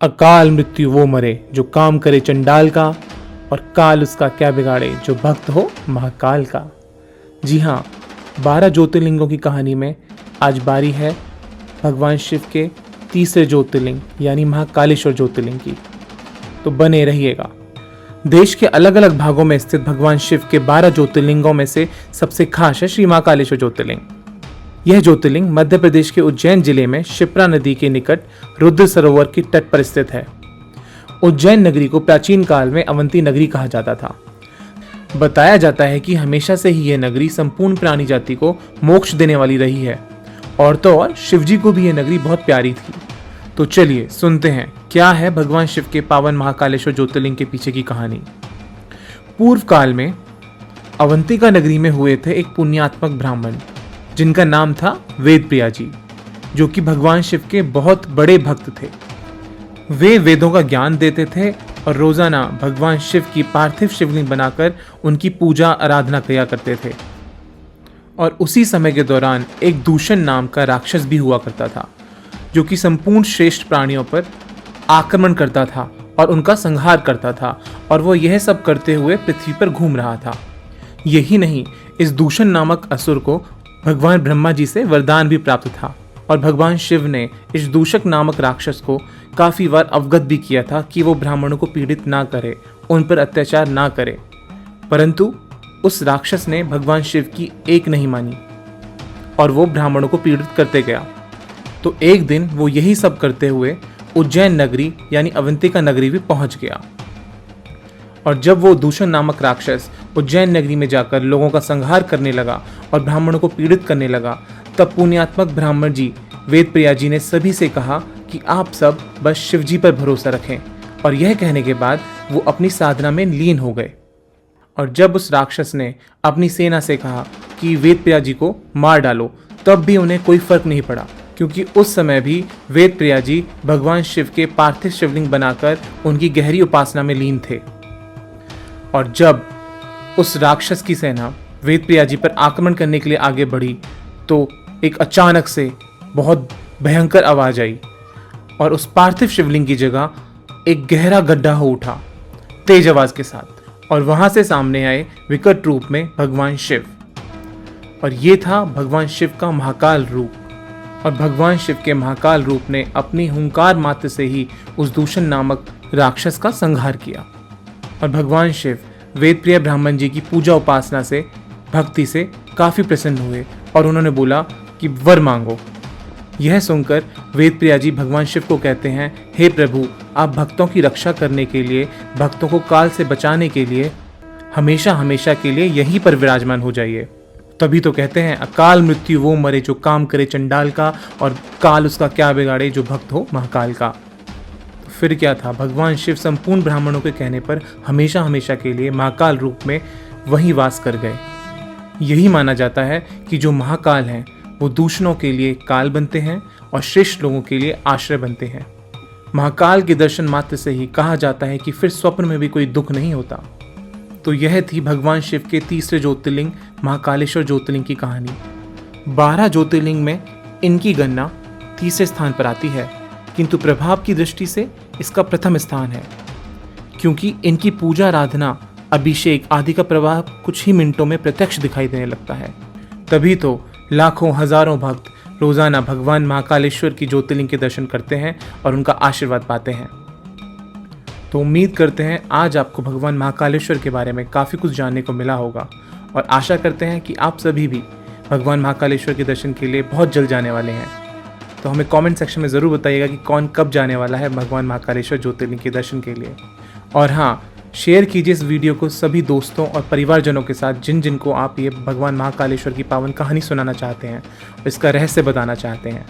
अकाल मृत्यु वो मरे जो काम करे चंडाल का, और काल उसका क्या बिगाड़े जो भक्त हो महाकाल का। जी हाँ, 12 ज्योतिर्लिंगों की कहानी में आज बारी है भगवान शिव के तीसरे ज्योतिर्लिंग यानी महाकालेश्वर ज्योतिर्लिंग की। तो बने रहिएगा। देश के अलग अलग भागों में स्थित भगवान शिव के 12 ज्योतिर्लिंगों में से सबसे खास है श्री महाकालेश्वर ज्योतिर्लिंग। यह ज्योतिर्लिंग मध्य प्रदेश के उज्जैन जिले में शिप्रा नदी के निकट रुद्र सरोवर के तट पर स्थित है। उज्जैन नगरी को प्राचीन काल में अवंती नगरी कहा जाता था। बताया जाता है कि हमेशा से ही यह नगरी संपूर्ण प्राणी जाति को मोक्ष देने वाली रही है, और तो और शिवजी को भी यह नगरी बहुत प्यारी थी। तो चलिए सुनते हैं क्या है भगवान शिव के पावन महाकालेश्वर ज्योतिर्लिंग के पीछे की कहानी। पूर्व काल में अवंतिका नगरी में हुए थे एक पुण्यात्मक ब्राह्मण जिनका नाम था वेदप्रिया जी, जो कि भगवान शिव के बहुत बड़े भक्त थे। वे वेदों का ज्ञान देते थे और रोजाना भगवान शिव की पार्थिव शिवलिंग बनाकर उनकी पूजा आराधना किया करते थे। और उसी समय के दौरान एक दूषण नाम का राक्षस भी हुआ करता था, जो कि संपूर्ण श्रेष्ठ प्राणियों पर आक्रमण करता था और उनका संहार करता था, और वो यह सब करते हुए पृथ्वी पर घूम रहा था। यही नहीं, इस दूषण नामक असुर को भगवान ब्रह्मा जी से वरदान भी प्राप्त था, और भगवान शिव ने इस दूषक नामक राक्षस को काफी बार अवगत भी किया था कि वो ब्राह्मणों को पीड़ित ना करे, उन पर अत्याचार ना करे। परंतु उस राक्षस ने भगवान शिव की एक नहीं मानी और वो ब्राह्मणों को पीड़ित करते गया। तो एक दिन वो यही सब करते हुए उज्जैन नगरी यानी अवंतिका नगरी भी पहुंच गया। और जब वो दूषण नामक राक्षस उज्जैन नगरी में जाकर लोगों का संहार करने लगा और ब्राह्मणों को पीड़ित करने लगा, तब पुण्यात्मक ब्राह्मण जी वेदप्रिया जी ने सभी से कहा कि आप सब बस शिव जी पर भरोसा रखें। और यह कहने के बाद वो अपनी साधना में लीन हो गए। और जब उस राक्षस ने अपनी सेना से कहा कि वेदप्रिया जी को मार डालो, तब भी उन्हें कोई फर्क नहीं पड़ा, क्योंकि उस समय भी वेदप्रिया जी भगवान शिव के पार्थिव शिवलिंग बनाकर उनकी गहरी उपासना में लीन थे। और जब उस राक्षस की सेना वेदप्रिया जी पर आक्रमण करने के लिए आगे बढ़ी, तो एक अचानक से बहुत भयंकर आवाज आई और उस पार्थिव शिवलिंग की जगह एक गहरा गड्ढा हो उठा तेज आवाज के साथ, और वहां से सामने आए विकट रूप में भगवान शिव। और ये था भगवान शिव का महाकाल रूप। और भगवान शिव के महाकाल रूप ने अपनी हुंकार मात्र से ही उस दूषण नामक राक्षस का संहार किया। और भगवान शिव वेदप्रिया ब्राह्मण जी की पूजा उपासना से भक्ति से काफी प्रसन्न हुए और उन्होंने बोला कि वर मांगो। यह सुनकर वेदप्रिया जी भगवान शिव को कहते हैं, हे प्रभु, आप भक्तों की रक्षा करने के लिए, भक्तों को काल से बचाने के लिए हमेशा हमेशा के लिए यहीं पर विराजमान हो जाइए। तभी तो कहते हैं अकाल मृत्यु वो मरे जो काम करे चंडाल का, और काल उसका क्या बिगाड़े जो भक्त हो महाकाल का। तो फिर क्या था, भगवान शिव संपूर्ण ब्राह्मणों के कहने पर हमेशा हमेशा के लिए महाकाल रूप में वहीं वास कर गए। यही माना जाता है कि जो महाकाल हैं वो दूषणों के लिए काल बनते हैं और श्रेष्ठ लोगों के लिए आश्रय बनते हैं। महाकाल के दर्शन मात्र से ही कहा जाता है कि फिर स्वप्न में भी कोई दुख नहीं होता। तो यह थी भगवान शिव के तीसरे ज्योतिर्लिंग महाकालेश्वर ज्योतिर्लिंग की कहानी। 12 ज्योतिर्लिंग में इनकी गणना तीसरे स्थान पर आती है, किंतु प्रभाव की दृष्टि से इसका प्रथम स्थान है, क्योंकि इनकी पूजा आराधना, अभिषेक आदि का प्रभाव कुछ ही मिनटों में प्रत्यक्ष दिखाई देने लगता है। तभी तो लाखों हजारों भक्त रोजाना भगवान महाकालेश्वर की ज्योतिर्लिंग के दर्शन करते हैं और उनका आशीर्वाद पाते हैं। तो उम्मीद करते हैं आज आपको भगवान महाकालेश्वर के बारे में काफ़ी कुछ जानने को मिला होगा, और आशा करते हैं कि आप सभी भी भगवान महाकालेश्वर के दर्शन के लिए बहुत जल्द जाने वाले हैं। तो हमें कमेंट सेक्शन में ज़रूर बताइएगा कि कौन कब जाने वाला है भगवान महाकालेश्वर ज्योतिर्लिंग के दर्शन के लिए। और हाँ, शेयर कीजिए इस वीडियो को सभी दोस्तों और परिवारजनों के साथ जिन जिन को आप ये भगवान महाकालेश्वर की पावन कहानी सुनाना चाहते हैं और इसका रहस्य बताना चाहते हैं।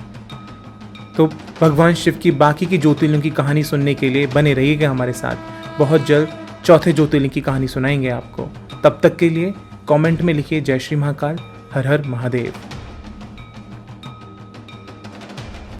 तो भगवान शिव की बाकी की ज्योतिर्लिंग की कहानी सुनने के लिए बने रहिएगा हमारे साथ। बहुत जल्द चौथे ज्योतिर्लिंग की कहानी सुनाएंगे आपको। तब तक के लिए कमेंट में लिखिए जय श्री महाकाल, हर हर महादेव।